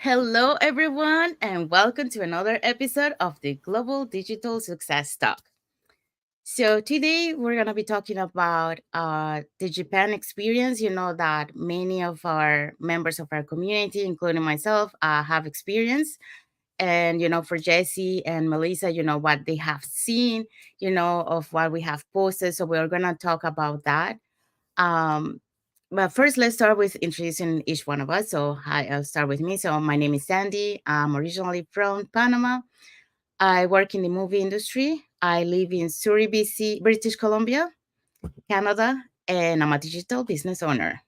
Hello, everyone, and welcome to another episode of the Global Digital Success Talk. So, today we're going to be talking about the Japan experience. You know, that many of our members of our community, including myself, have experienced. And, for Jesse and Melissa, what they have seen, of what we have posted. So, we're going to talk about that. Um, but first, let's start with introducing each one of us. So, hi, I'll start with me. So, my name is Sandy. I'm originally from Panama. I work in the movie industry. I live in Surrey, BC, British Columbia, Canada, and I'm a digital business owner.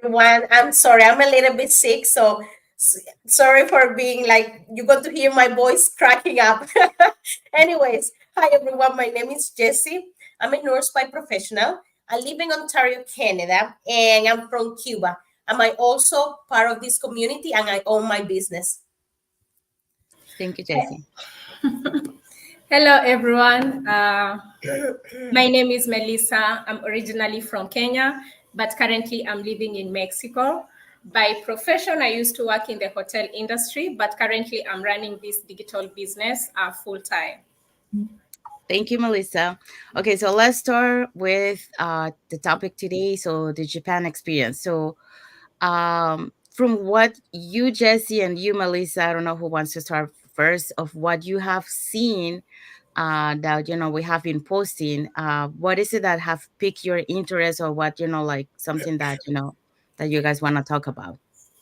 Everyone. I'm sorry, I'm a little bit sick, so sorry for being like you got to hear my voice cracking up. Anyways, hi everyone. My name is Jessie. I'm a nurse by professional. I live in Ontario, Canada, and I'm from Cuba. Am I also part of this community and I own my business? Thank you, Jesse. Hello, everyone. My name is Melissa. I'm originally from Kenya, but currently I'm living in Mexico. By profession, I used to work in the hotel industry, but currently I'm running this digital business full time. Thank you, Melissa. Okay, so let's start with the topic today. So, the Japan experience. So, from what you, Jesse, and you, Melissa, I don't know who wants to start first, of what you have seen that we have been posting. What is it that have piqued your interest, or what like something that that you guys want to talk about?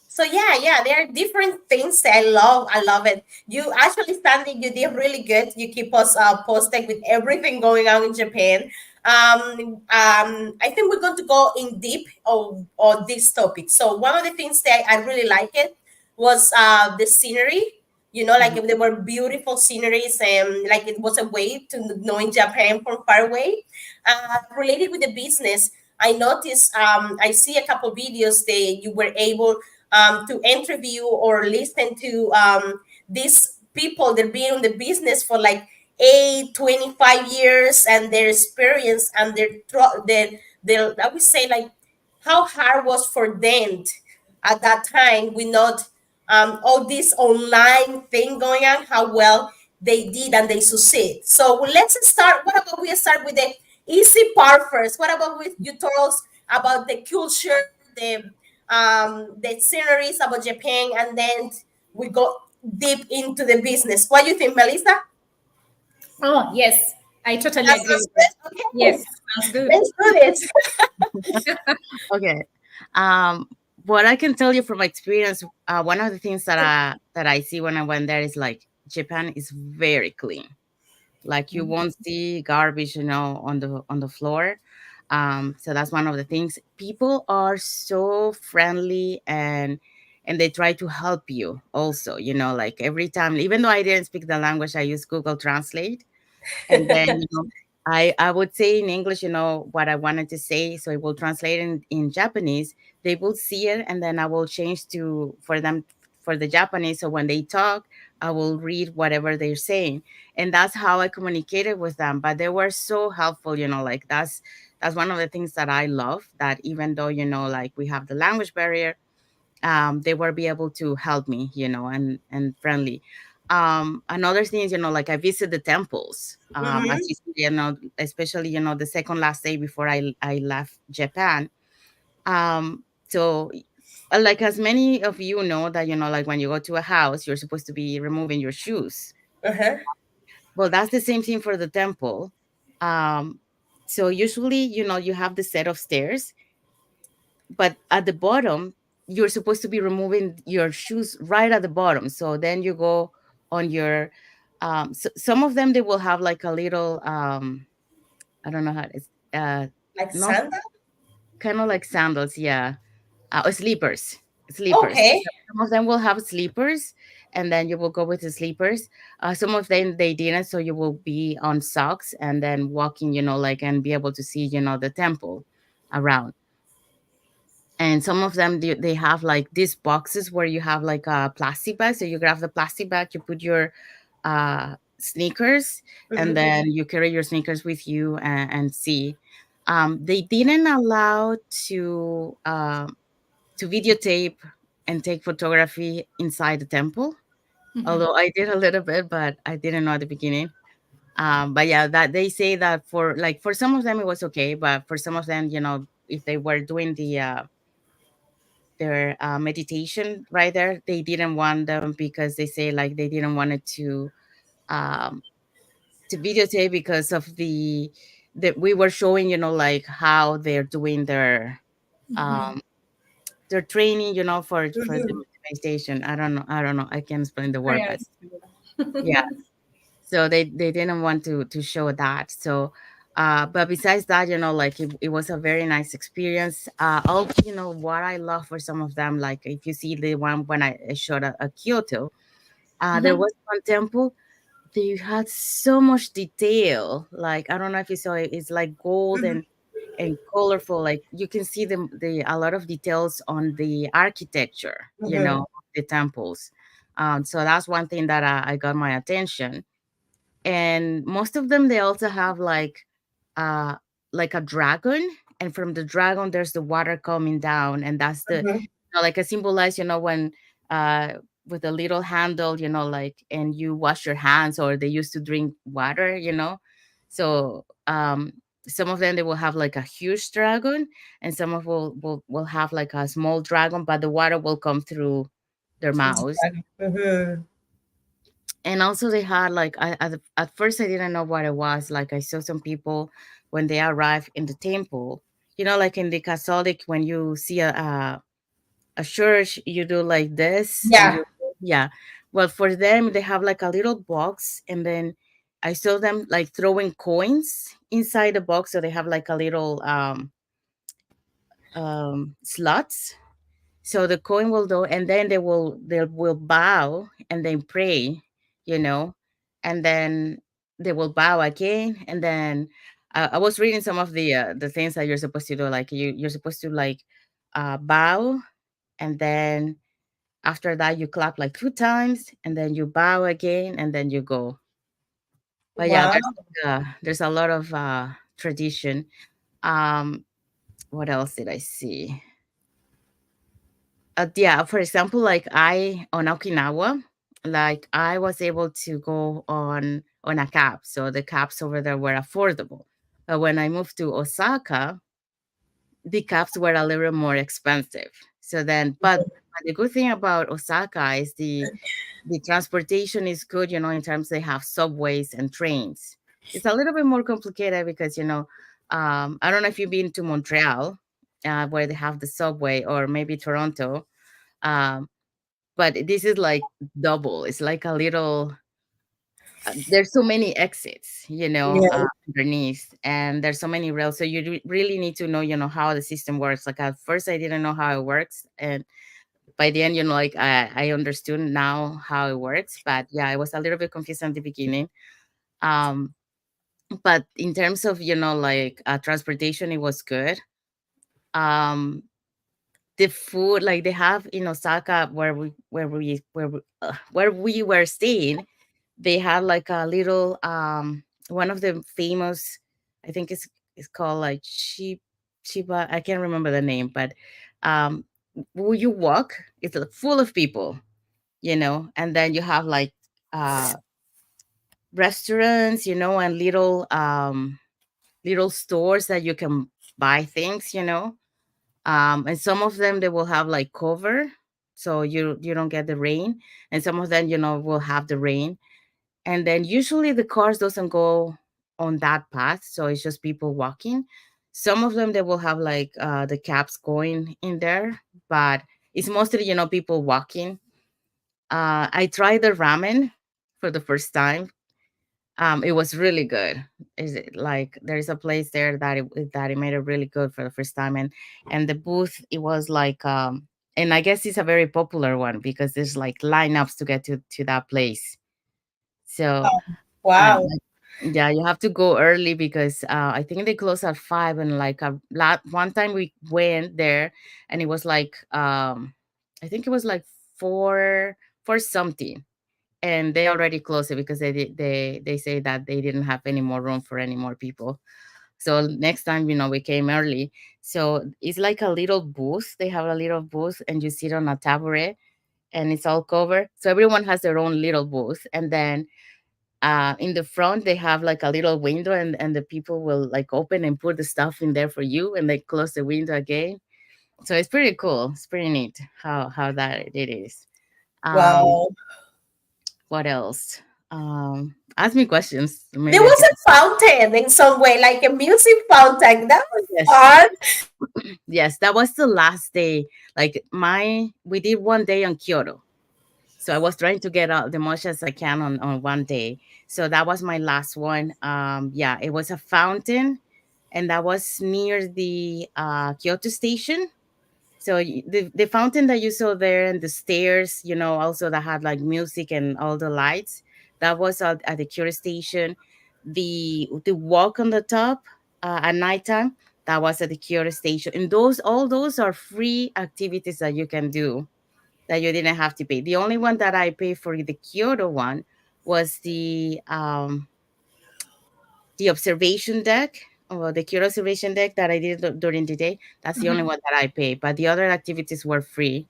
So yeah, there are different things that I love it. You actually, Sandy, you did really good. You keep us posted with everything going on in Japan. I think we're going to go in deep on this topic. So one of the things that I really like it was the scenery. Like Mhm. there were beautiful sceneries, and like it was a way to knowing Japan from far away. Related with the business, I noticed. I see a couple videos that you were able to interview or listen to these people that been in the business for like 25 years, and their experience and their I would say like how hard was for them at that time with not all this online thing going on, how well they did and they succeed. So let's start. What about we start with the easy part first? What about with you tell us about the culture, the sceneries about Japan, and then we go deep into the business. What do you think, Melissa? Oh, yes, I totally That agree sounds with that. good. Okay, Yes, sounds good. let's do this. Okay. Um, what I can tell you from experience, one of the things that I see when I went there is like Japan is very clean. Like you won't see garbage, on the floor. So that's one of the things. People are so friendly, and they try to help you also. Like every time, even though I didn't speak the language, I use Google Translate, and then I would say in English, what I wanted to say, so it will translate in Japanese. They will see it, and then I will change to for them for the Japanese. So when they talk, I will read whatever they're saying, and that's how I communicated with them. But they were so helpful, like that's one of the things that I love. That even though like we have the language barrier, they were be able to help me, and friendly. Another thing is, like I visit the temples, as Mhm. you see, especially, the second last day before I left Japan. So like as many of you know that, like when you go to a house, you're supposed to be removing your shoes. Uh-huh. Well, that's the same thing for the temple. Um, so usually, you have the set of stairs, but at the bottom you're supposed to be removing your shoes right at the bottom, so then you go on your some of them, they will have like a little I don't know how it's Like not Santa? kind of like sandals, yeah. Sleepers. Okay. Some of them will have sleepers, and then you will go with the sleepers. Some of them they didn't, so you will be on socks and then walking, like, and be able to see, the temple around. And some of them, they have like these boxes where you have like a plastic bag, so you grab the plastic bag, you put your sneakers, and Mhm. then you carry your sneakers with you, and see. They didn't allow to videotape and take photography inside the temple. Mhm. Although I did a little bit, but I didn't know at the beginning. But yeah, that they say that for like for some of them it was okay, but for some of them, if they were doing their meditation right there, they didn't want them because they say like they didn't want it um, to videotape because of the that we were showing, like how they're doing Mhm. um, their training, for the Mhm. meditation. I don't know. I can't explain the Very word, but yeah. understandable. So they didn't want to show that. So but besides that, like it was a very nice experience. Also, what I love for some of them, like if you see the one when I showed a Kyoto, there Mhm. was one temple. They had so much detail. Like I don't know if you saw it. It's like gold Mhm. and colorful. Like you can see the a lot of details on the architecture. Mhm. The temples. So that's one thing that I got my attention. And most of them, they also have uh like a dragon, and from the dragon there's the water coming down, and that's the Mhm. like a symbolize, when uh with a little handle, like, and you wash your hands, or they used to drink water, so some of them, they will have like a huge dragon, and some of will have like a small dragon, but the water will come through their mouths. Mhm. And also they had like at first I didn't know what it was. Like I saw some people when they arrived in the temple, like in the Catholic, when you see a church, you do like this, and Yeah. you, yeah. Well, for them, they have like a little box, and then I saw them like throwing coins inside the box, so they have like a little slots. So the coin will go, and then they will bow and then pray, you know, and then they will bow again, and then I was reading some of the things that you're supposed to do. Like you're supposed to like bow, and then after that you clap like 2 times, and then you bow again, and then you go. But yeah, Wow. there's a lot of tradition. Um, what else did I see? Yeah, for example, like I on Okinawa, like I was able to go on a cab, so the cabs over there were affordable. But when I moved to Osaka, the cabs were a little more expensive. So then, but the good thing about Osaka is the transportation is good, in terms they have subways and trains. It's a little bit more complicated because I don't know if you've been to Montreal, where they have the subway, or maybe Toronto. Um, but this is like double. It's like a little. There's so many exits, Yeah. underneath, and there's so many rails. So you really need to know, how the system works. Like at first, I didn't know how it works, and by the end, like I understood now how it works. But yeah, I was a little bit confused at the beginning. Um, but in terms of like transportation, it was good. Um, the food, like they have in Osaka, where we were staying, they had like a little one of the famous, I think it's called like Chiba, I can't remember the name, but um will you walk, it's like full of people, and then you have like uh restaurants, and little stores that you can buy things, and some of them, they will have like cover, so you don't get the rain, and some of them, will have the rain. And then usually the cars doesn't go on that path, so it's just people walking. Some of them, they will have like the cabs going in there, but it's mostly, people walking. I tried the ramen for the first time. It was really good. Is it like there's a place there that it made it really good for the first time, and the booth, it was like and I guess it's a very popular one because there's like lineups to get to that place. So Wow. yeah, you have to go early because I think they close at 5, and like one time we went there, and it was like I think it was like 4 something, and they already closed it because they say that they didn't have any more room for any more people. So next time, we came early. So it's like a little booth. They have a little booth, and you sit on a tabouret, and it's all covered. So everyone has their own little booth, and then in the front they have like a little window, and the people will like open and put the stuff in there for you, and they close the window again. So it's pretty cool. It's pretty neat how that it is. Um, Wow. what else? Ask me questions. There Maybe I was can. a fountain in some way, like a music fountain. That was Yes, fun. yes. That was the last day. Like we did one day on Kyoto. So I was trying to get out the much as I can on one day. So that was my last one. Yeah, it was a fountain, and that was near the Kyoto station. So the fountain that you saw there, and the stairs, also that had like music and all the lights, that was at the Kyoto station. The walk on the top at nighttime, that was at the Kyoto station. And all those are free activities that you can do, that you didn't have to pay. The only one that I paid for the Kyoto one was the observation deck, or the Kyoto observation deck that I did during the day. That's the only Mhm. one that I paid, but the other activities were free.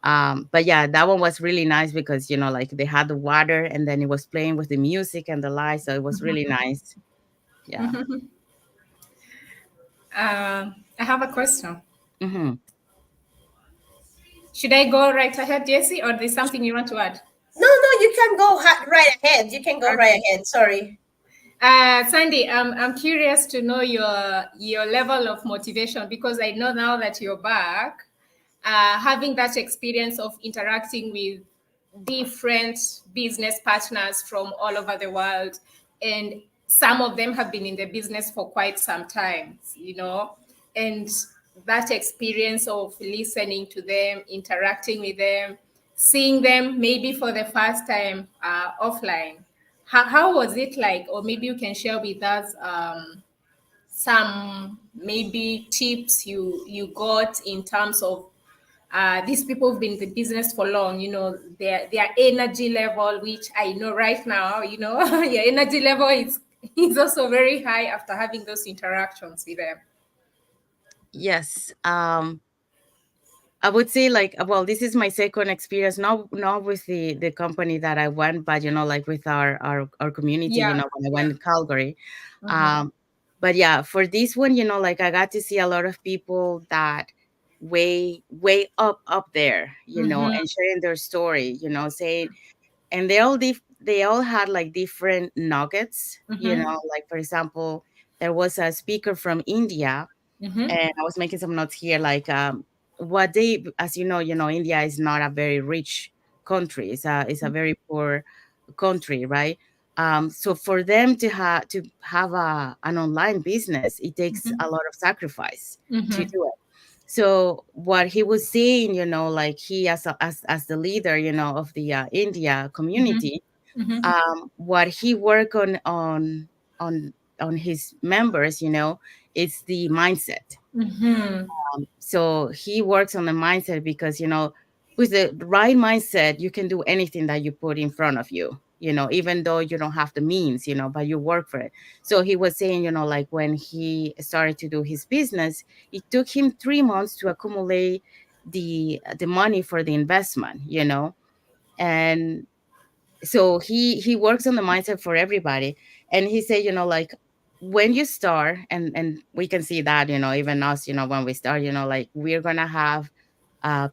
But yeah, that one was really nice because like they had the water, and then it was playing with the music and the lights, so it was really nice. Yeah. I have a question. Hmm. Should I go right ahead, Jesse, or there's something you want to add? No, no, you can go right ahead. You can go right Okay. ahead. Sorry. Sandy, I'm curious to know your level of motivation, because I know now that you're back, having that experience of interacting with different business partners from all over the world, and some of them have been in the business for quite some time, and that experience of listening to them, interacting with them, seeing them maybe for the first time offline. How was it like? Or maybe you can share with us some maybe tips you got in terms of these people who've been in the business for long, their energy level, which I know right now, your energy level is also very high after having those interactions with them. Yes. I would say, like, well, this is my second experience, not with the company that I went, but like with our community, Yeah, when I yeah. went to Calgary. Mm-hmm. Um, but yeah, for this one, like I got to see a lot of people that way up there, Mm-hmm. and sharing their story, saying, and they all had like different nuggets, Mm-hmm. like for example, there was a speaker from India, Mm-hmm. and I was making some notes here, like what they, as India is not a very rich country. It's a very poor country, right? So for them to have an online business, it takes a lot of sacrifice to Mm-hmm. do it. So what he was saying, like he as the leader, of the India Mm-hmm. community, Mm-hmm. what he worked on on his members, is the mindset. Mm-hmm. So he works on the mindset because with the right mindset you can do anything that you put in front of you, even though you don't have the means, but you work for it. So he was saying, like when he started to do his business, it took him 3 months to accumulate the money for the investment, and so he works on the mindset for everybody. And he said, like when you start, and we can see that, even us, when we start, like we're gonna have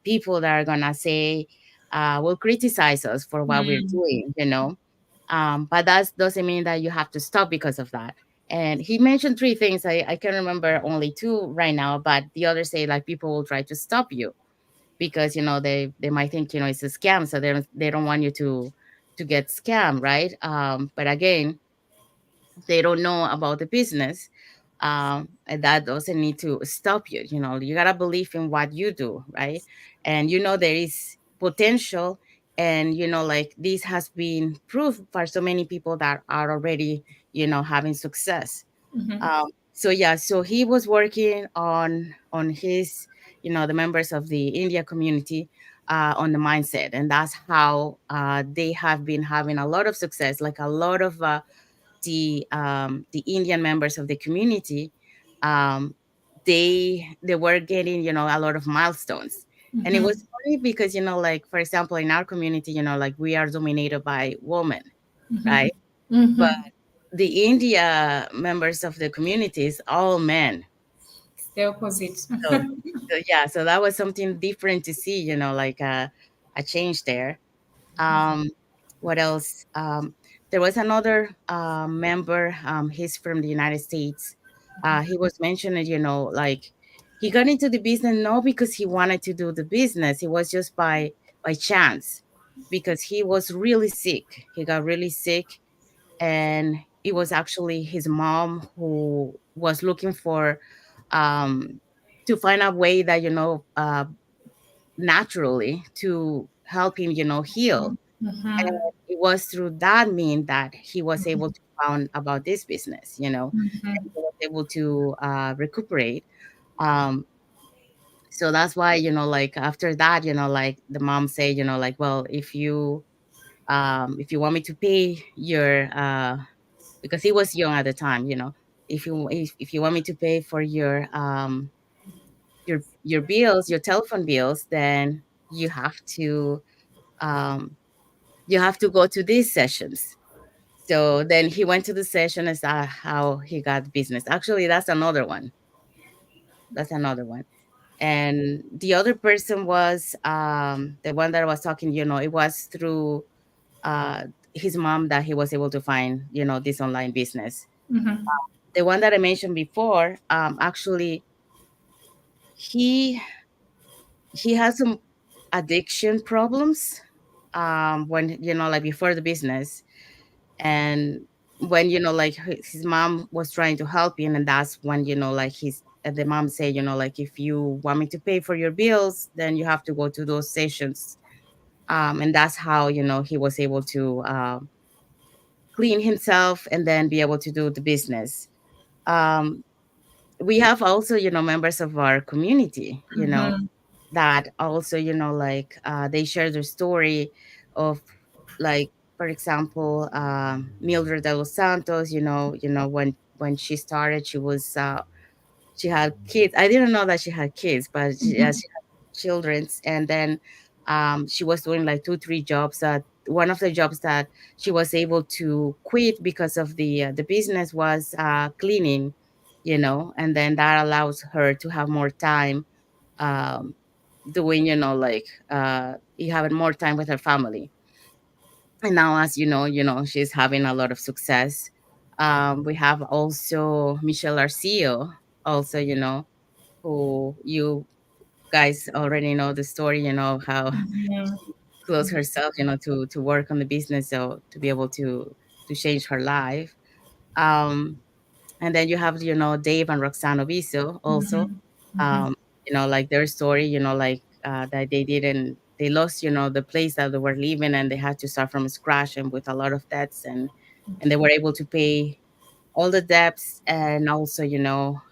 people that are gonna say, will criticize us for what we're Mm-hmm. doing, but that doesn't mean that you have to stop because of that. And he mentioned three things. I can remember only two right now, but the others say like people will try to stop you because they might think it's a scam, so they don't want you to get scammed, right? But again, they don't know about the business, and that doesn't need to stop you. You gotta believe in what you do, right? And there is potential, and like this has been proved for so many people that are already having success. So yeah, so he was working on his, the members of the India community, on the mindset, and that's how they have been having a lot of success, like a lot of the Indian members of the community, um, they were getting, a lot of milestones. And it was funny because, like, for example, in our community, like, we are dominated by women, right? But the India members of the community is all men. It's the opposite. So, so yeah, so that was something different to see, like a change there. Um, what else? There was another member. He's from the United States. He was mentioning, like, he got into the business not because he wanted to do the business. It was just by chance, because he was really sick. He got really sick, and it was actually his mom who was looking for, um, to find a way that, naturally, to help him, heal. And it was through that mean that he was able to found about this business, and he was able to recuperate. Um, so that's why, like, after that, like, the mom say, like, well, if you want me to pay your, because he was young at the time, if you want me to pay for your bills, your telephone bills, then you have to, um, you have to go to these sessions. So then he went to the session, and saw how he got business. Actually, that's another one. That's another one. And the other person was, the one that I was talking, it was through his mom that he was able to find, this online business. The one that I mentioned before, actually, he he has some addiction problems, when, like, before the business. And when, like, his mom was trying to help him, and that's when, like, the mom say, like, if you want me to pay for your bills, then you have to go to those sessions. And that's how, he was able to clean himself and then be able to do the business. um, we have also, members of our community, that also, like, they share their story of, like, for example, Mildred de los Santos. When she started, she had kids. I didn't know that she had kids, but she had children's. And then she was doing like 2 3 jobs. One of the jobs that she was able to quit because of the business was cleaning, and then that allows her to have more time, um, doing, like, having more time with her family. And now, as she's having a lot of success. We have also Michelle Arcio, also, who you guys already know the story, how she closed herself, to work on the business, so to be able to change her life. Um, and then you have, Dave and Roxanne Oviso also. um like, their story, like, that they lost, the place that they were living, and they had to start from scratch and with a lot of debts, and they were able to pay all the debts, and also,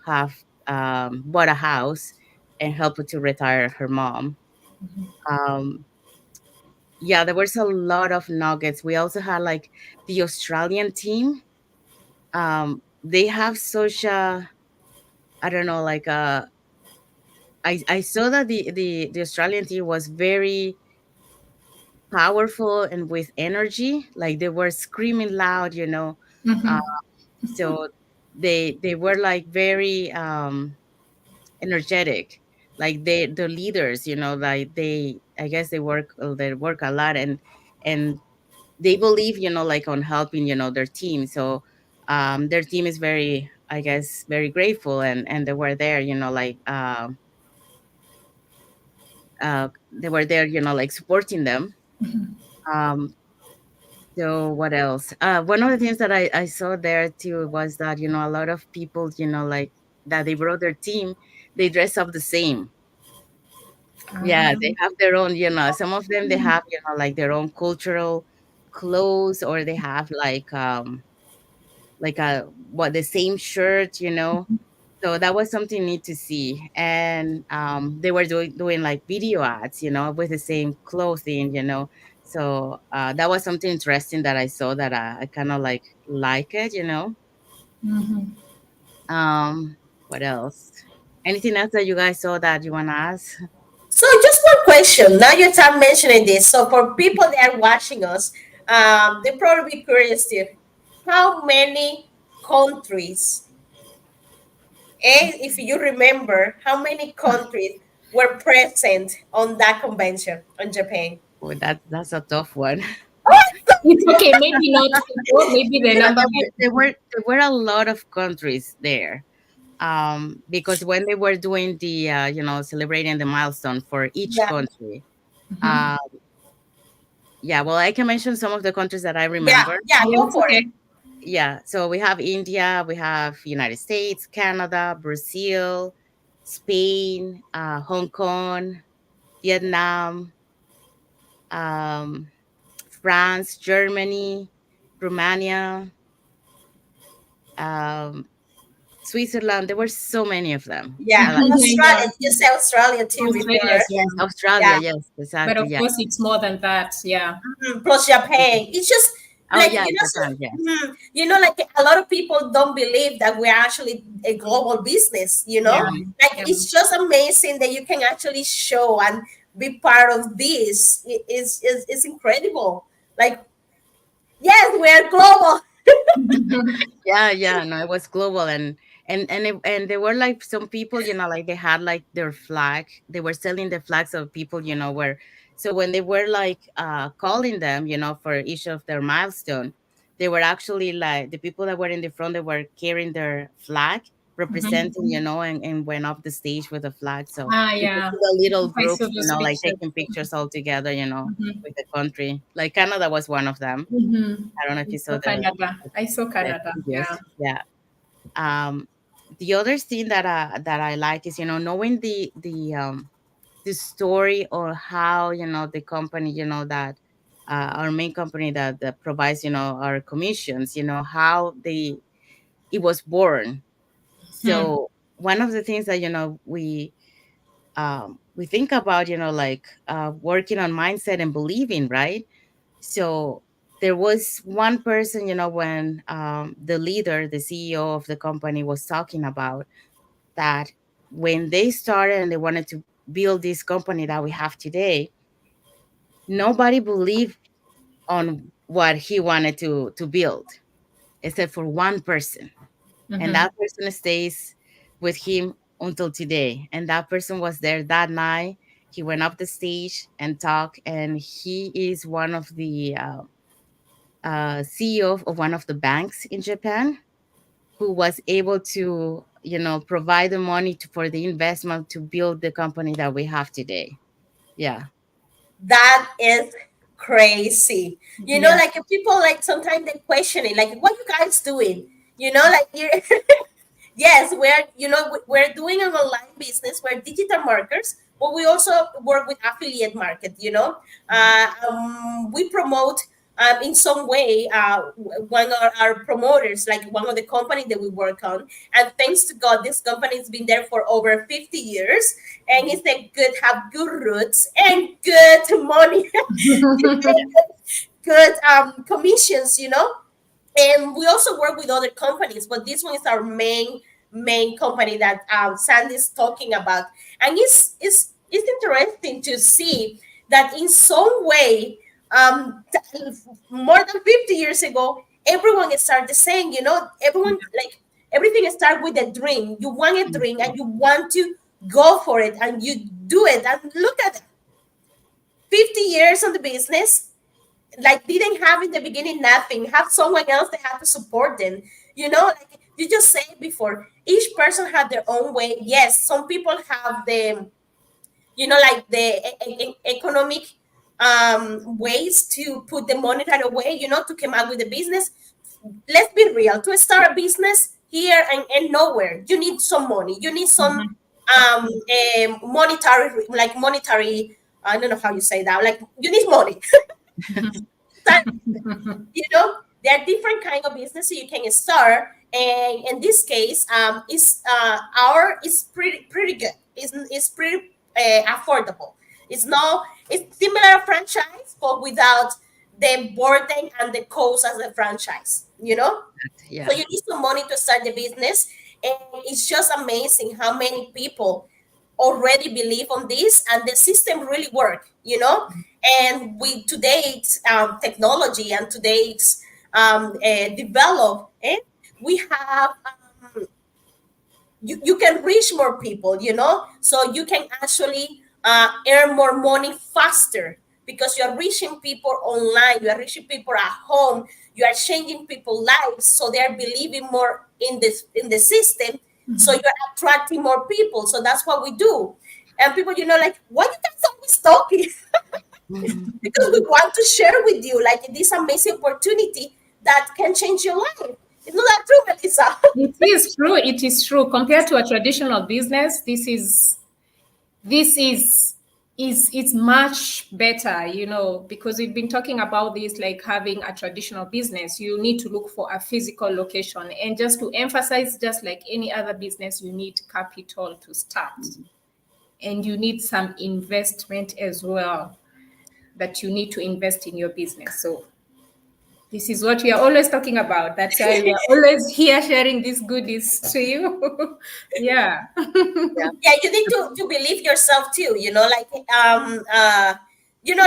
have bought a house and help her to retire her mom. um yeah, there was a lot of nuggets. We also had, like, the Australian team. They have such a, I don't know, like, I saw that the Australian team was very powerful and with energy. Like, they were screaming loud, Uh, so they were, like, very energetic. Like, the leaders, like, I guess they work a lot, and they believe, like, on helping, their team. So their team is very, I guess, very grateful, and they were there, like, they were there, like, supporting them. Um, so what else? One of the things that I saw there too was that, a lot of people, like, that they brought their team, they dress up the same. Yeah, they have their own, some of them, they have, like, their own cultural clothes, or they have, like, a what the same shirt. So that was something neat to see. And they were doing like video ads, with the same clothing. So that was something interesting that I saw that I kind of like it, you know. Mhm. What else? Anything else that you guys saw that you want to ask? So just one question. Now you start mentioning this. So for people that are watching us, they probably be curious to how many countries, and if you remember, how many countries were present on that convention on Japan? Oh, that's a tough one. It's okay. Maybe not people. Maybe the Yeah, number might be. there were a lot of countries there. Because when they were doing the celebrating the milestone for each Yeah, country, Mhm. uh, yeah, well, I can mention some of the countries that I yeah, remember. yeah. Yeah, Go it's for it. okay. Yeah, so we have India, we have United States, Canada, Brazil, Spain, Hong Kong, Vietnam, um, France, Germany, Romania, um, Switzerland. There were so many of them. Yeah, I like, and Yeah, Australia. You said Australia too Australia before. as yes, well. Australia, Yeah. yes, But exactly, of yeah. course, it's more than that. Yeah. Plus Japan. It's just Oh like yeah, Japan, yes. like a lot of people don't believe that we're actually a global business. Yeah. Mhm. Like Yeah. it's just amazing that you can actually show and be part of this. It's incredible. Like yes, we're global. Yeah, yeah, no, it was global, and there were like some people, like they had like their flag. They were selling the flags of people, where so when they were like calling them, for each of their milestone, they were actually like the people that were in the front, they were carrying their flag Mhm. representing, and went up the stage with the flag. So Ah, you could yeah. see the little I saw groups, those like pictures. taking pictures all together, Mhm. with the country. Like Canada was one of them. Mhm. I don't know if I you saw saw Canada. I saw the Canada. videos. Yeah. Yeah. Um, the other thing that I like is knowing the story, or how the company that our main company that provides our commissions, how it was born. Hmm. So one of the things that we think about, like working on mindset and believing, right? So there was one person, when the leader, the CEO of the company, was talking about that when they started and they wanted to build this company that we have today, nobody believed on what he wanted to build except for one person. And Mhm. that person stays with him until today. And that person was there that night. He went up the stage and talked, and he is one of the CEO of one of the banks in Japan, who was able to, provide the money for the investment to build the company that we have today. Yeah. That is crazy. Yeah. Like people like sometimes they question it, like what you guys doing? Like you yes, we're doing an online business. We're digital marketers, but we also work with affiliate market. We promote in some way one of our promoters, like one of the company that we work on. And thanks to God, this company has been there for over 50 years, and it's a good have good roots and good money, good commissions. And we also work with other companies, but this one is our main company that Sandy's talking about. And it's interesting to see that in some way, more than 50 years ago, everyone started saying, everyone like everything started with a dream. You want a dream and you want to go for it and you do it. And look at it, 50 years on the business, like didn't have in the beginning nothing, have someone else that had to support them. Like you just said before, each person had their own way. Yes, some people have the like the economic ways to put the money right away, to come out with the business. Let's be real, to start a business here and nowhere, you need some money, you need some Mhm. monetary, I don't know how you say that, like you need money. Mhm. Start, there are different kind of businesses you can start, and in this case is our is pretty good, it's pretty affordable. It's similar franchise, but without the burden and the cost as a franchise, you know? So Yeah. you need some money to start the business. And it's just amazing how many people already believe on this and the system really work, you know? And with today's technology and today's develop, we have you can reach more people, you know, so you can actually earn more money faster because you're reaching people online, you are reaching people at home, you are changing people's lives, so they're believing more in the system, so you're attracting more people. So that's what we do. And people, you know, like, why you guys always talking? Because we want to share with you like this amazing opportunity that can change your life. It's not that true, Melissa? It is true. It is true. Compared to a traditional business, this is it's much better, because we've been talking about this, like having a traditional business, you need to look for a physical location. And just to emphasize, just like any other business, you need capital to start. And you need some investment as well, that you need to invest in your business. So this is what we are always talking about. That's why we are always here sharing these goodies to you. Yeah. Yeah. Yeah, you need to believe yourself too, you know, like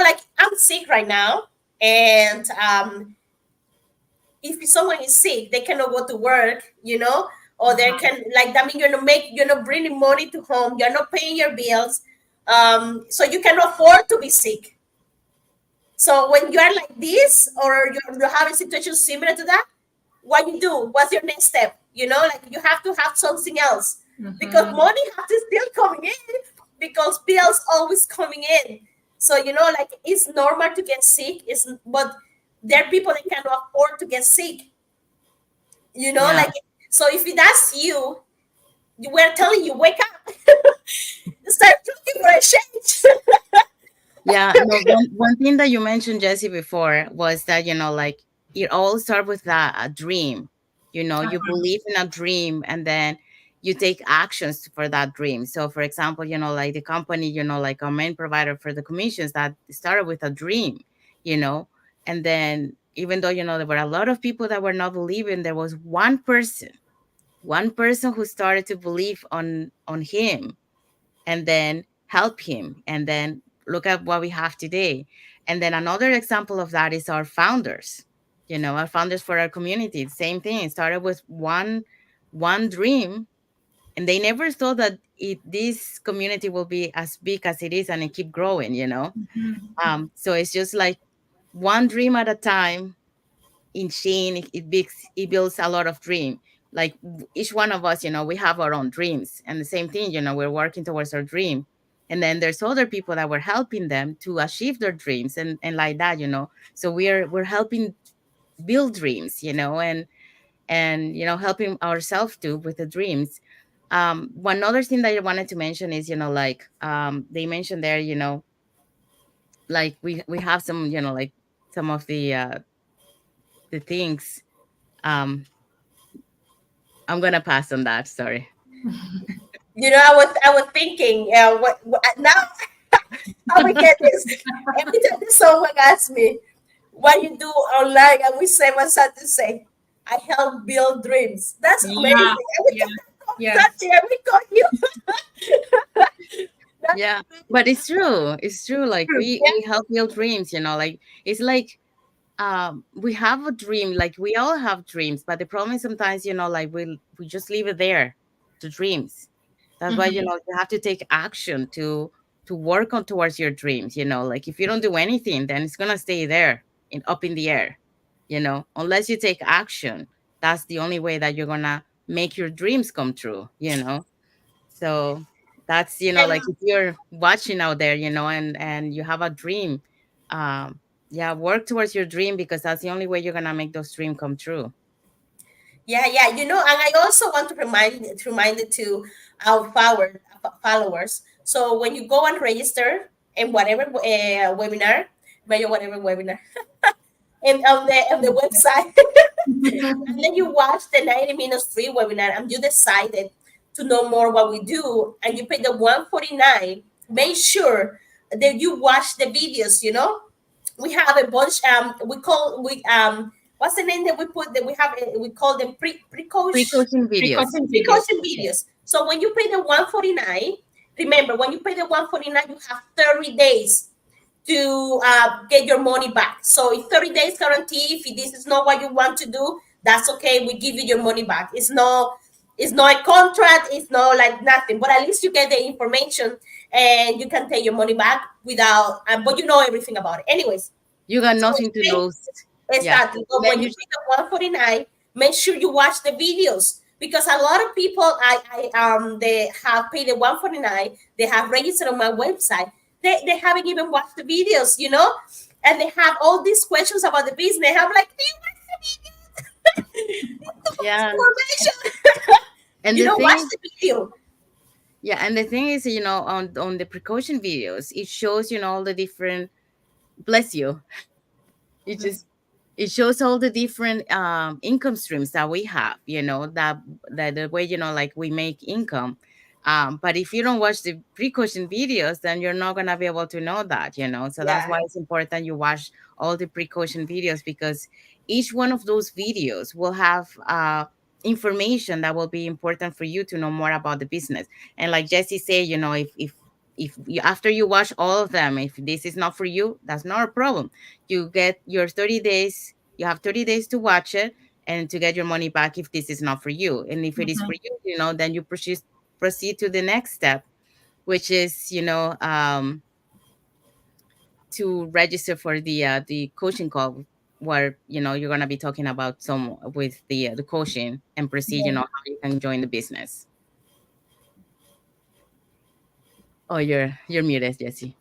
like I'm sick right now, and if someone is sick, they cannot go to work, you know, or they can, like, that means you're not bringing money to home, you're not paying your bills, so you can afford to be sick. So when you are like this, or you're having situations similar to that, what you do, what's your next step, you know, like you have to have something else, because money has to still coming in, because bills always coming in. So, you know, like, it's normal to get sick, but there are people that cannot afford to get sick, you know, Yeah. like, so if that's you, we're telling you, wake up. Start looking for a change. Yeah, no, one thing that you mentioned, Jesse, before was that, like, it all starts with a dream. You believe in a dream, and then you take actions for that dream. So, for example, like the company, like our main provider for the commissions, that started with a dream, you know, and then even though, there were a lot of people that were not believing, there was one person who started to believe on him, and then help him, and then look at what we have today. And then another example of that is our founders, our founders for our community. Same thing, it started with one dream, and they never thought that this community will be as big as it is, and it keep growing. So it's just like one dream at a time. In Sheen, it builds a lot of dream. Like, each one of us, we have our own dreams, and the same thing, we're working towards our dream. And then there's other people that we're helping them to achieve their dreams, and like that. So we're helping build dreams, and helping ourselves too with the dreams. One other thing that I wanted to mention is, like, they mentioned there, like, we have some, like, some of the things. I'm gonna pass on that. Sorry. You know, I was thinking, what now. How we get this? Every time someone asks me what you do online, and we say what's that to say. I help build dreams. That's Yeah. amazing. Every Yeah. time Yes. that's here, we got you. That's Yeah, but it's true. It's true. Like, True. we help build dreams. Like, it's like, we have a dream. Like, we all have dreams, but the problem is sometimes, like, we just leave it there, the dreams. That's why, you have to take action to work on towards your dreams. Like, if you don't do anything, then it's gonna stay there, up in the air. Unless you take action, that's the only way that you're gonna make your dreams come true. So that's, like, and if you're watching out there, and you have a dream, yeah, work towards your dream, because that's the only way you're gonna make those dreams come true. yeah, yeah. You know, and I also want to remind it to our followers. So when you go and register in whatever webinar, major whatever webinar, and on the website, and then you watch the 90 minutes free webinar, and you decided to know more what we do, and you pay the 149, make sure that you watch the videos, you know. We have a bunch, we what's the name that we put, that we have, we call them precaution Precaution videos. Precaution videos. precaution videos. So when you pay the 149, remember, when you pay the 149, you have 30 days to get your money back. So if 30 days guarantee, if this is not what you want to do, that's okay. We give you your money back. It's not a contract. It's not like nothing. But at least you get the information and you can take your money back without. But you know everything about it. Anyways, You got so nothing to lose. Yeah. exactly. But Then when you you pay the 149, make sure you watch the videos, because a lot of people they have paid the 149, they have registered on my website. They haven't even watched the videos, you know, and they have all these questions about the business. I'm like, do you watch the video? yeah. Information. And You the know, watch thing, the video. yeah, and the thing is, on the precaution videos, it shows, all the different, bless you. It just it shows all the different income streams that we have, that the way, like we make income. But if you don't watch the precaution videos, then you're not gonna be able to know that, so that's Yeah, why it's important you watch all the precaution videos, because each one of those videos will have information that will be important for you to know more about the business. And like Jesse said, if you, after you watch all of them, if this is not for you, that's not a problem. You get your 30 days, you have 30 days to watch it and to get your money back if this is not for you. And if it is for Mhm. you, then you proceed to the next step, which is, to register for the coaching call, where you're going to be talking about some with the coaching and proceed, Yeah. how you can join the business. Oh, you're muted, Jesse.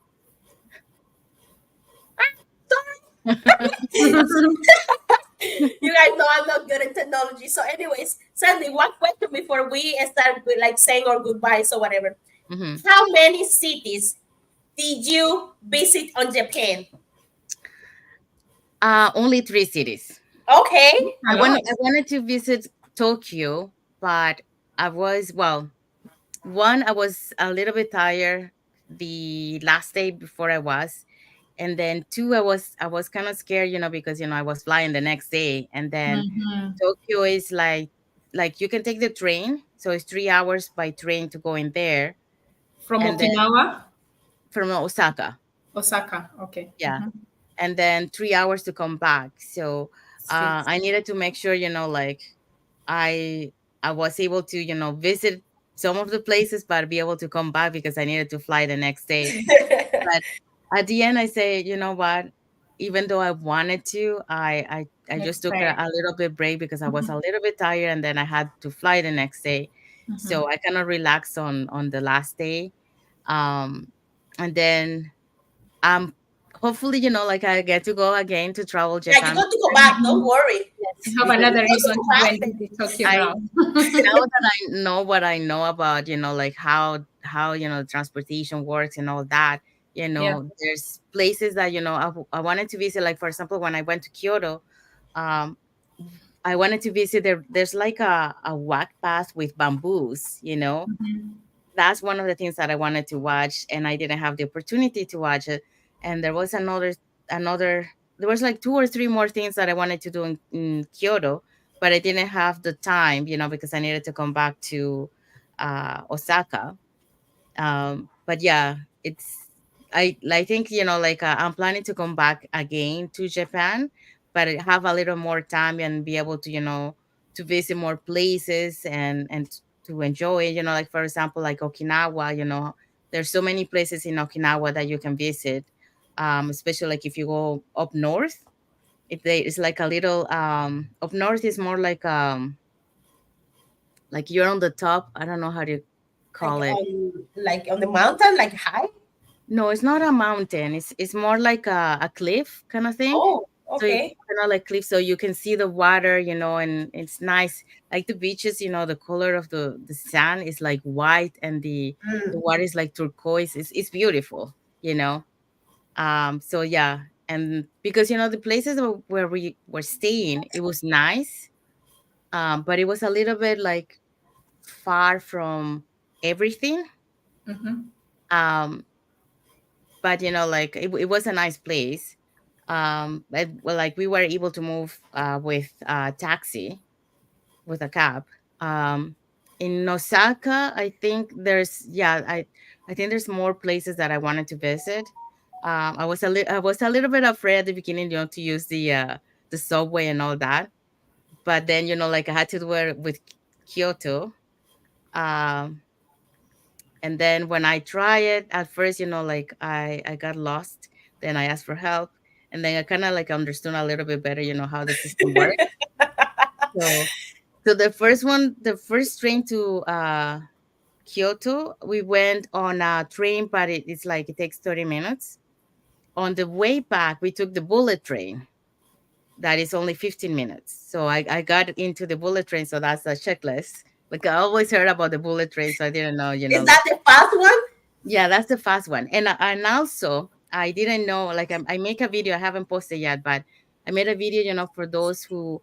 you guys know I'm not good at technology. So, anyways, Sandy, one question before we start with like saying our goodbyes or whatever. Hmm. How many cities did you visit on Japan? Only 3 cities. Okay. A lot. I wanted to visit Tokyo, but I was, well, one, I was a little bit tired the last day before I was, and then two, I was kind of scared, because I was flying the next day, and then Mhm. Tokyo is like you can take the train, so it's 3 hours by train to go in there, From and then Okinawa, from Osaka, Osaka. Okay. yeah, and then 3 hours to come back. So Six. I needed to make sure, like I I was able to, visit some of the places, but be able to come back because I needed to fly the next day. But at the end, I say, you know what? Even though I wanted to, I just Next took a, day. a little bit break because I was a Mhm. little bit tired, and then I had to fly the next day. Mhm. So I kind of relaxed on the last day, um, and then hopefully, like I get to go again to travel Yeah, you Japan. got to go back. Don't worry. You Yes, have because another You got to reason go to go back and then. visit Tokyo I now. now that I know what I know about, like how transportation works and all that, Yeah. there's places that I wanted to visit. Like for example, when I went to Kyoto, um, I wanted to visit there. There's like a walk path with bamboos. Mhm. That's one of the things that I wanted to watch, and I didn't have the opportunity to watch it. And there was another. There was like two or three more things that I wanted to do in Kyoto, but I didn't have the time, because I needed to come back to Osaka. But yeah, it's I think like I'm planning to come back again to Japan, but I have a little more time and be able to to visit more places and to enjoy it. Like for example, like Okinawa. There's so many places in Okinawa that you can visit. Especially like if you go up north, it's like a little up north is more like you're on the top. I don't know how to call it. Like on the mountain, like high. No, it's not a mountain. It's more like a cliff kind of thing. Oh, So it's okay. kind of like cliff, so you can see the water, and it's nice. Like the beaches, the color of the sand is like white, and the Mm. water is like turquoise. It's beautiful, you know. So yeah, and because the places where we were staying, it was nice, but it was a little bit like far from everything. Mhm. Um, but like it was a nice place. But, well, like we were able to move with taxi, with a cab. Um, in Osaka, I think there's yeah, I think there's more places that I wanted to visit. I was a little bit afraid at the beginning, to use the subway and all that. But then, like I had to do it with Kyoto. Um, and then when I try it at first, like I got lost. Then I asked for help, and then I kind of like understood a little bit better, how the system works. So the first train to Kyoto, we went on a train, but it's like it takes 30 minutes. On the way back, we took the bullet train. That is only 15 minutes. So I got into the bullet train. So that's a checklist. Like I always heard about the bullet train. So I didn't know, Is like, that the fast one? yeah, that's the fast one. And also, I didn't know, like, I make a video. I haven't posted yet, but I made a video, for those who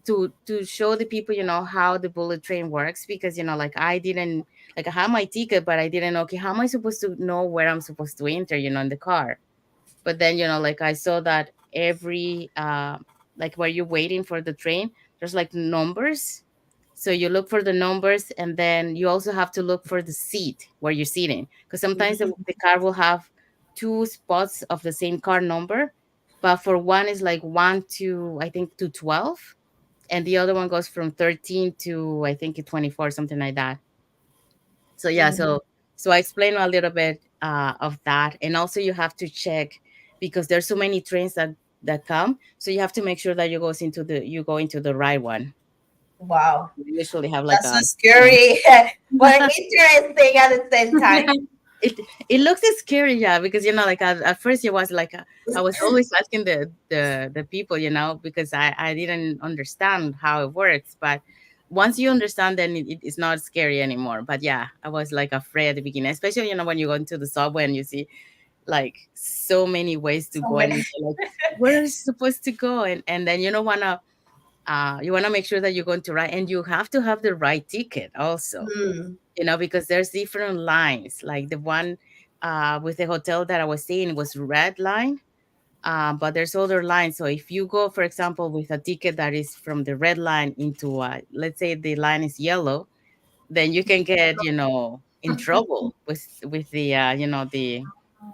to show the people, how the bullet train works, because like I didn't, like, I had my ticket, but I didn't know, okay, how am I supposed to know where I'm supposed to enter, in the car. But then, like I saw that every like where you're waiting for the train, there's like numbers. So you look for the numbers, and then you also have to look for the seat where you're sitting, because sometimes the car will have two spots of the same car number, but for one is like 1 to, I think, to 12, and the other one goes from 13 to, I think, 24, something like that. So yeah, so I explained a little bit of that. And also you have to check, because there's so many trains that come, so you have to make sure that you go into the right one. Wow, We usually have like that's so a scary, but interesting at the same time. it it looks scary, yeah, because like at first it was like I was always asking the people, because I didn't understand how it works. But once you understand, then it's not scary anymore. But yeah, I was like afraid at the beginning, especially when you go into the subway and you see like so many ways to So go, and many. you're like, where is supposed to go? And then you want to make sure that you're going to right, and you have to have the right ticket also, Mm. because there's different lines. Like the one with the hotel that I was staying was red line, but there's other lines. So if you go, for example, with a ticket that is from the red line into, let's say the line is yellow, then you can get, in trouble with the, the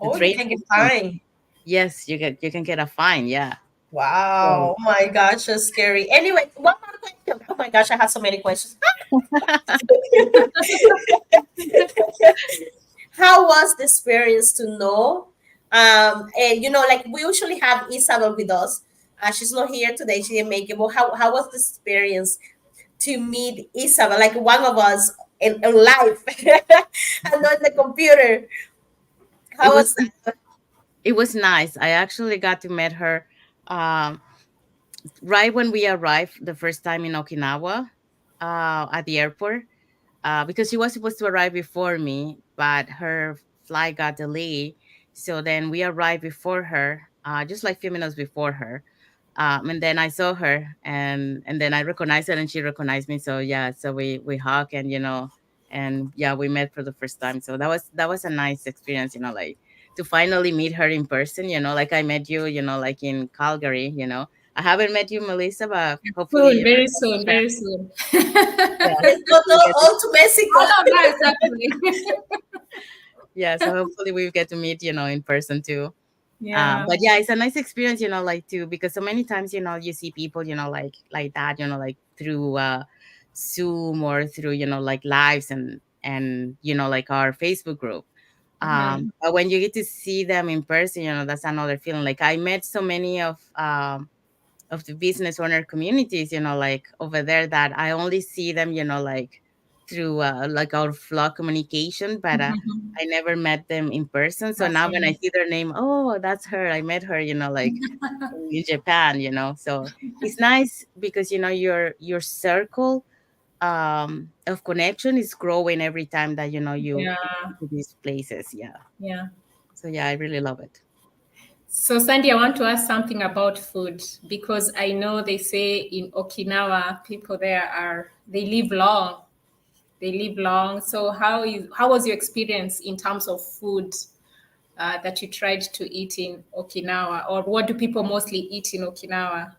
Oh, you train can get system. fined. Yes, you can get a fine. Yeah. So Wow. Oh my gosh, so scary. Anyway, one more question. Oh my gosh, I have so many questions. How was the experience to know? And like we usually have Isabel with us. She's not here today. She didn't make it. But how was the experience to meet Isabel, like one of us in life, and not in the computer? it How was was that? it was nice. I actually got to meet her um, right when we arrived the first time in Okinawa, at the airport, because she was supposed to arrive before me, but her flight got delayed. So then we arrived before her, just like a few minutes before her. And then I saw her, and then I recognized her, and she recognized me. So yeah, so we hugged, and yeah, we met for the first time. So that was a nice experience, like to finally meet her in person. Like I met you, like in Calgary. I haven't met you, Melissa, but Soon, hopefully, very soon, very soon. yeah, Let's go we get all to Mexico. All of us, actually. yeah. So hopefully we get to meet, in person too. Yeah. But yeah, it's a nice experience, like too, because so many times, you see people, like that, like through Zoom, or through, like lives, and like our Facebook group. Mhm. But when you get to see them in person, that's another feeling. Like I met so many of the business owner communities, like over there, that I only see them, like through like our vlog communication, but I never met them in person. So now when I Okay. see their name, oh, that's her. I met her, like in Japan, So it's nice because your circle of connection is growing every time that you Yeah. go to these places. Yeah. Yeah. So yeah, I really love it. So, Sandy, I want to ask something about food because I know they say in Okinawa, people there they live long. They live long. So, how was your experience in terms of food? that you tried to eat in Okinawa, or what do people mostly eat in Okinawa?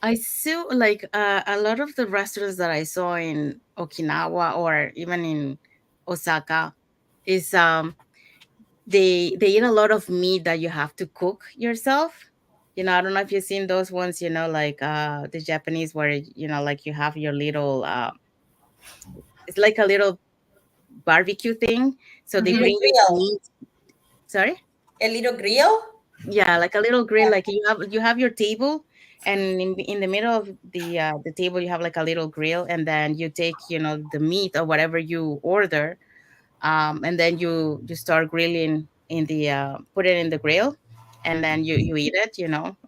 I saw like a lot of the restaurants that I saw in Okinawa or even in Osaka is they eat a lot of meat that you have to cook yourself. I don't know if you've seen those ones, like the Japanese where like you have your little it's like a little barbecue thing. So A they Mm-hmm. little bring you the grill. meat. Sorry? A little grill. Yeah, like a little grill. Yeah. Like you have your table, and in the middle of the table you have like a little grill, and then you take the meat or whatever you order, and then you start grilling in the put it in the grill, and then you eat it,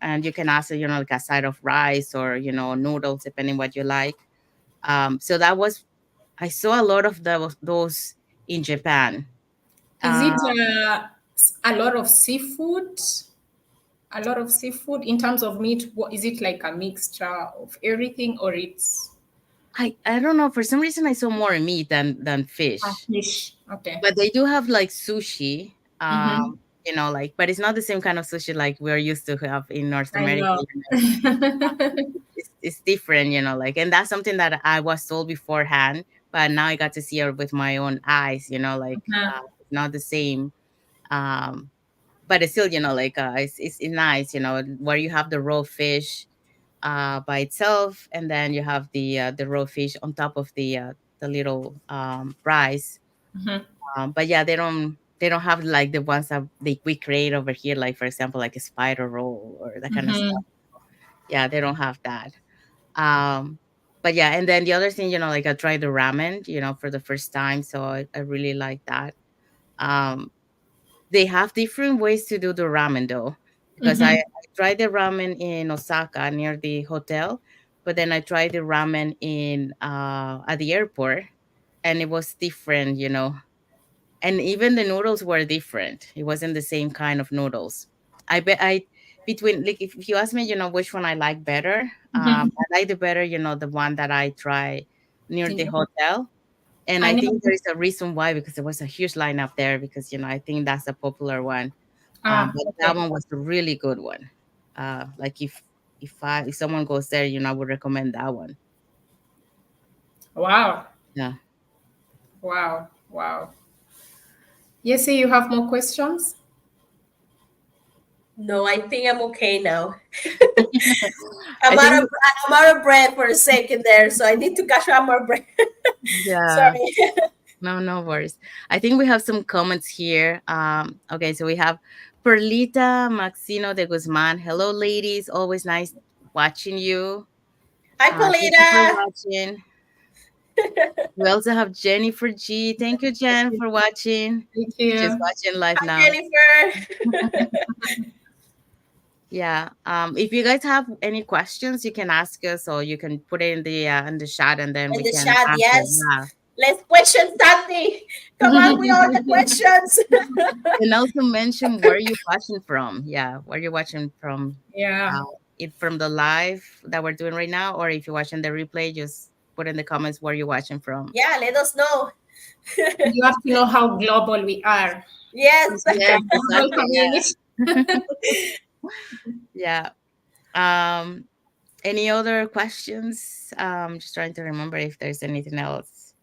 and you can ask like a side of rice or noodles depending what you like. So that was I saw a lot of those in Japan. Is it uh, a lot of seafood? A lot of seafood in terms of meat. What is it, like a mixture of everything, or it's I don't know, for some reason I saw more meat than a fish. fish? Okay. But they do have like sushi, Mm-hmm. like, but it's not the same kind of sushi like we're used to have in North I America. know. It's different, like, and that's something that I was told beforehand, but now I got to see it with my own eyes, like, Uh-huh. it's not the same. Um, but it's still, like, it's nice, where you have the raw fish by itself, and then you have the raw fish on top of the little rice. Mhm. But yeah, they don't have like the ones that we create over here, like for example, like a spider roll or that kind of stuff. Mhm. Yeah, they don't have that. Um, but yeah, and then the other thing, like I tried the ramen, for the first time, so I really like that. Um, they have different ways to do the ramen though, because I Mhm. tried the ramen in Osaka near the hotel, but then I tried the ramen in at the airport, and it was different, and even the noodles were different. It wasn't the same kind of noodles. I bet I between like if you ask me, which one I like better, Mhm. I like the better, the one that I try near the hotel. And I I know. think there is a reason why, because there was a huge line up there, because I think that's a popular one. Ah, But that okay. one was a really good one. Like if someone goes there, I would recommend that one. Wow. Yeah. Wow. Wow. Yes, you have more questions? No, I think I'm okay now. I think I'm out of breath for a second there, so I need to catch up my breath. yeah. Sorry. No, no worries. I think we have some comments here. Okay, so we have Perlita Maxino de Guzman. Hello, ladies. Always nice watching you. Hi, Thank you for Polita. watching. We also have Jennifer G. Thank you, Jen, for watching. Thank Just you. watching live Hi, now. Jennifer. Yeah. If you guys have any questions, you can ask us, or you can put it in the chat, and then In we the can chat, answer. yes. Let's question Sandy. Come on with all the questions. And also mention where you're watching from. Yeah, where you're watching from. Yeah. Uh, it from the live that we're doing right now, or if you're watching the replay, just put in the comments where you're watching from. Yeah, let us know. You have to know how global we are. Yes. Yes, Global exactly. community. Yeah. Um, any other questions? Just trying to remember if there's anything else.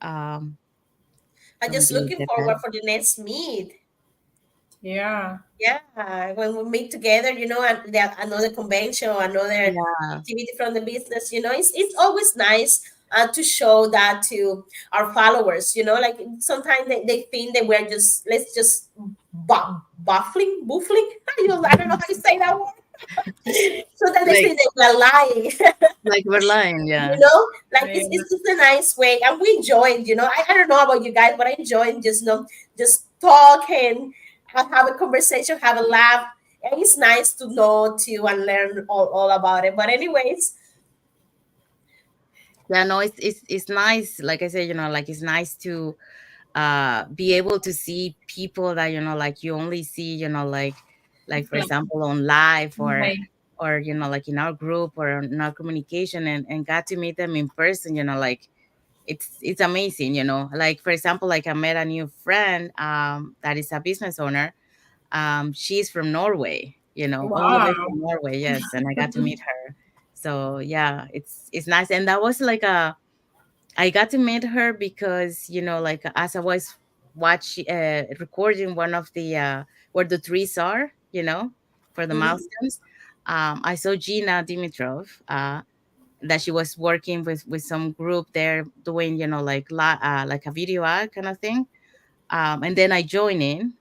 Um, I'm from just the looking forward Japan. for the next meet. Yeah. Yeah, when we meet together, and that another convention or another Yeah. activity from the business, it's always nice to show that to our followers. Like sometimes they think that we're just let's just buffling. I don't know how you say that word. So that they like think that we're lying. like we're lying. you Yeah. know like Yeah. it's just a nice way, and we enjoy it. I don't know about you guys, but I enjoy it, just talk and have a conversation, have a laugh, and it's nice to know too and learn all about it. But anyways, Yeah. No, it's nice. Like I said, like it's nice to be able to see people that like you only see like for example on live, Right. or like in our group or in our communication, and got to meet them in person, like it's amazing, like for example, like I met a new friend that is a business owner, She's from Norway, all the way Wow. from Norway. Yes, and I got to meet her. So yeah, it's nice, and that was like a I got to meet her because like as I was recording one of the where the trees are, for the Mhm. milestones. I saw Gina Dimitrov, that she was working with some group there doing like a video ad kind of thing. And then I joined in,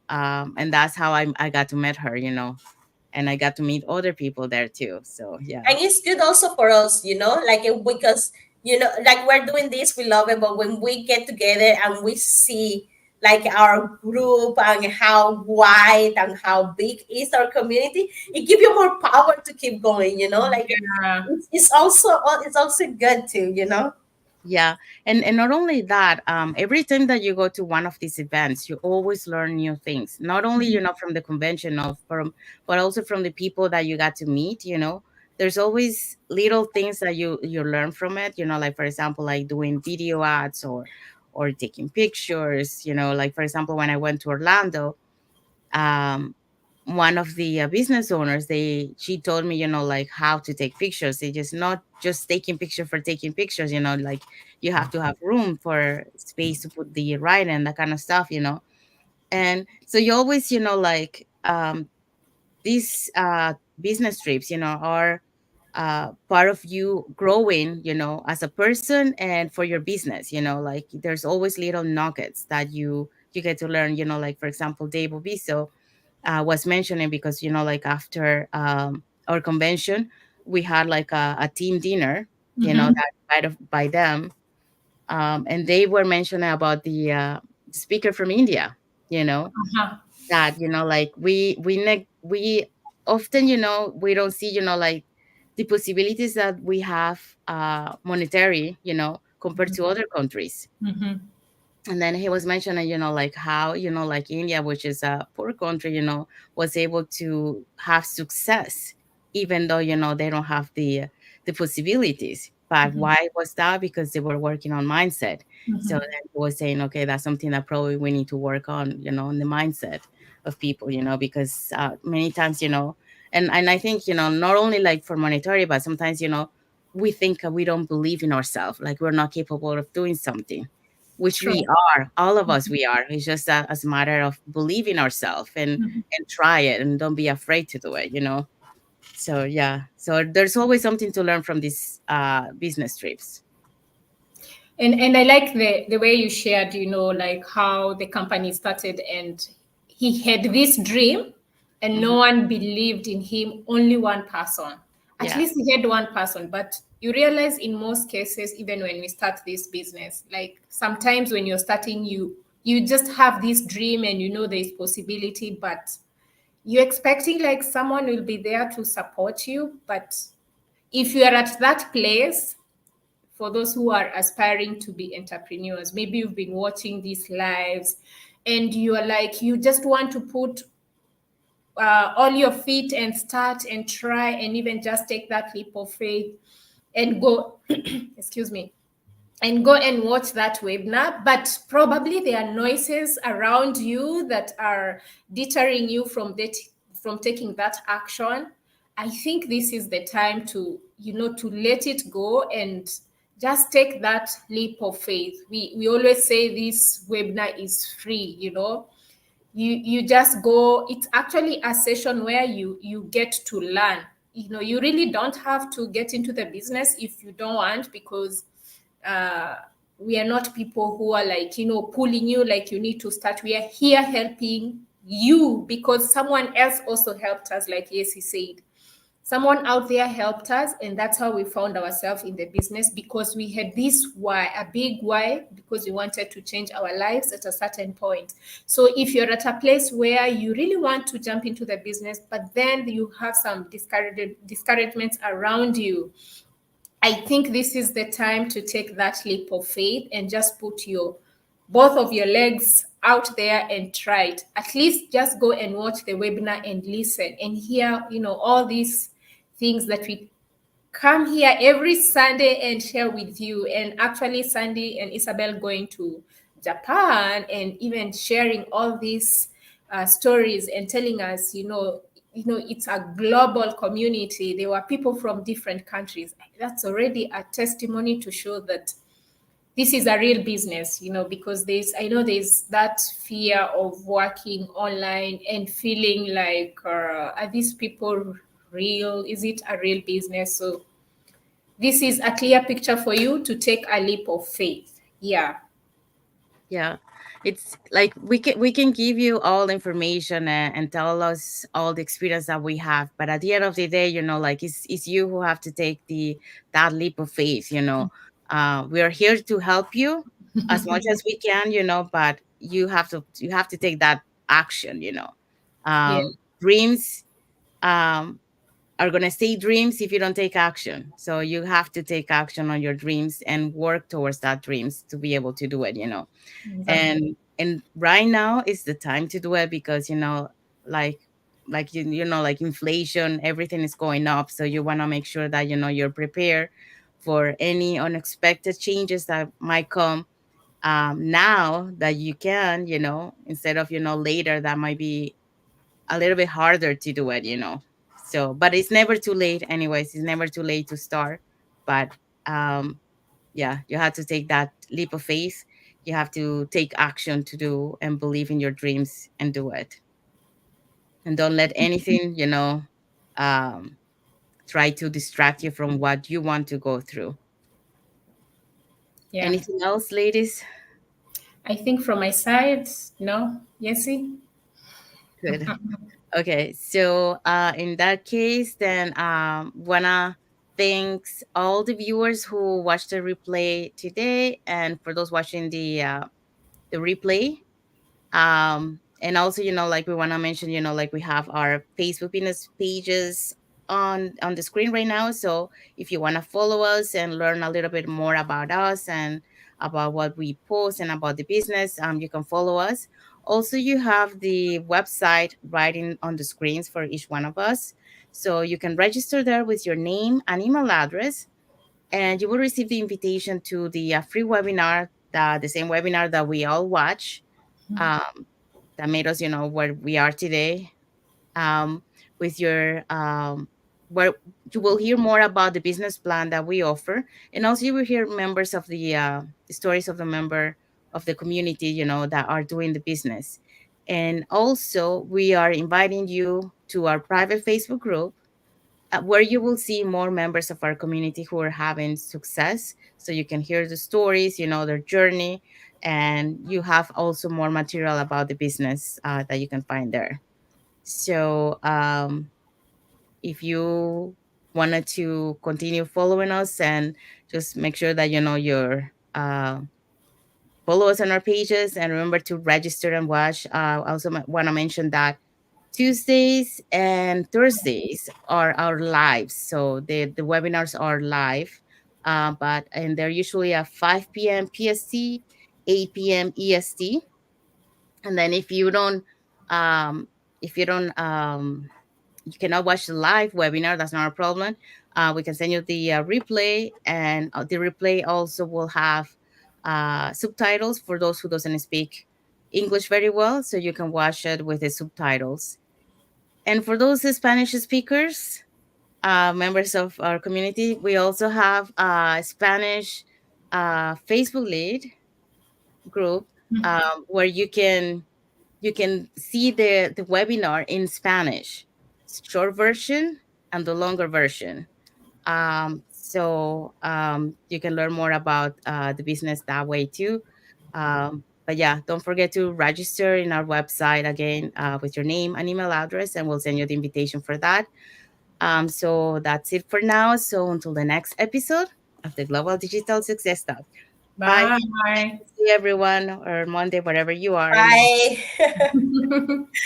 and that's how I got to meet her, and I got to meet other people there too. So yeah. And it's good also for us, like because like we're doing this, we love it, but when we get together and we see like our group and how wide and how big is our community, it gives you more power to keep going, like Yeah. it's also good too. Yeah, and not only that, every time that you go to one of these events, you always learn new things. Not only from the convention but also from the people that you got to meet. There's always little things that you learn from it. Like for example, like doing video ads or taking pictures. Like for example, when I went to Orlando, um one of the business owners, she told me like how to take pictures. They just not just taking picture for taking pictures, like you have to have room for space to put the right and that kind of stuff. And so you always like these business trips are part of you growing as a person and for your business. Like there's always little nuggets that you get to learn. Like for example, Dave Obiso was mentioning, because like after our convention, we had like a team dinner, Mm-hmm. that by them, and they were mentioning about the speaker from India, you know Uh-huh. that like we often we don't see like the possibilities that we have, monetary, compared to other countries. Mm-hmm. And then he was mentioning like how like India, which is a poor country, was able to have success, even though they don't have the possibilities. But Mm-hmm. why was that? Because they were working on mindset. So Mm-hmm. then he was saying, okay, that's something that probably we need to work on, on the mindset of people, because many times, and I think, not only like for monetary, but sometimes, we think we don't believe in ourselves, like we're not capable of doing something, which True. we are. All of us, we are. It's just as a matter of believing ourselves Mhm. and try it, and don't be afraid to do it. So yeah, so there's always something to learn from these business trips. And I like the way you shared, like how the company started and he had this dream and Hmm. no one believed in him, only one person. At Yeah. least he had one person, but you realize in most cases, even when we start this business, like sometimes when you're starting, you just have this dream and there's possibility, but you're expecting like someone will be there to support you. But if you are at that place, for those who are aspiring to be entrepreneurs, maybe you've been watching these lives and you are like, you just want to put all your feet and start and try and even just take that leap of faith and go, excuse me, and go and watch that webinar, but probably there are noises around you that are deterring you from taking that action. I think this is the time to to let it go and just take that leap of faith. We always say this webinar is free. You just go. It's actually a session where you get to learn. You really don't have to get into the business if you don't want, because uh, we are not people who are like pulling you like you need to start. We are here helping you because someone else also helped us, like Yesi said. Someone out there helped us, and that's how we found ourselves in the business, because we had this why, a big why, because we wanted to change our lives at a certain point. So if you're at a place where you really want to jump into the business, but then you have some discouragements around you, I think this is the time to take that leap of faith and just put your both of your legs out there and try it. At least just go and watch the webinar and listen and hear, all these things that we come here every Sunday and share with you. And actually, Sandy and Isabel going to Japan and even sharing all these stories and telling us, it's a global community. There were people from different countries. That's already a testimony to show that this is a real business, because there's that fear of working online and feeling like, are these people real? Is it a real business? So this is a clear picture for you to take a leap of faith. Yeah. Yeah, it's like we can give you all the information and tell us all the experience that we have, but at the end of the day, like it's you who have to take that leap of faith. We are here to help you as much as we can, but you have to take that action. Yeah. Dreams are going to stay dreams if you don't take action. So you have to take action on your dreams and work towards that dreams to be able to do it. Exactly. And right now is the time to do it because like like inflation, everything is going up, so you want to make sure that you're prepared for any unexpected changes that might come, now that you can, instead of later, that might be a little bit harder to do it. So but it's never too late. Anyways, it's never too late to start. But um yeah, you have to take that leap of faith. You have to take action to do and believe in your dreams and do it. And don't let anything, um, try to distract you from what you want to go through. Yeah. Anything else, ladies? I think from my side, no. Yesi? Good. Okay, so in that case, then wanna thanks all the viewers who watched the replay today, and for those watching the replay. And also, like we want to mention, like we have our Facebook business pages on the screen right now. So if you want to follow us and learn a little bit more about us and about what we post and about the business, you can follow us. Also, you have the website right on the screens for each one of us, so you can register there with your name and email address, and you will receive the invitation to the free webinar, the same webinar that we all watch, um, that made us, where we are today. Um, with your where you will hear more about the business plan that we offer, and also you will hear members of the stories of the member of the community, that are doing the business. And also, we are inviting you to our private Facebook group, where you will see more members of our community who are having success. So you can hear the stories, their journey, and you have also more material about the business that you can find there. So if you wanted to continue following us, and just make sure that you're follow us on our pages, and remember to register and watch. I also want to mention that Tuesdays and Thursdays are our lives. So the webinars are live, and they're usually at 5 p.m. PST, 8 p.m. EST. And then um, if you don't, you cannot watch the live webinar, that's not a problem. We can send you the replay, and the replay also will have subtitles for those who doesn't speak English very well, so you can watch it with the subtitles. And for those Spanish speakers, members of our community, we also have a Spanish Facebook lead group, where you can see the webinar in Spanish, short version and the longer version. So you can learn more about the business that way too. But yeah, don't forget to register in our website again, with your name and email address, and we'll send you the invitation for that. So that's it for now. So until the next episode of the Global Digital Success Talk. Bye. Bye. See everyone, or Monday, wherever you are in the Bye.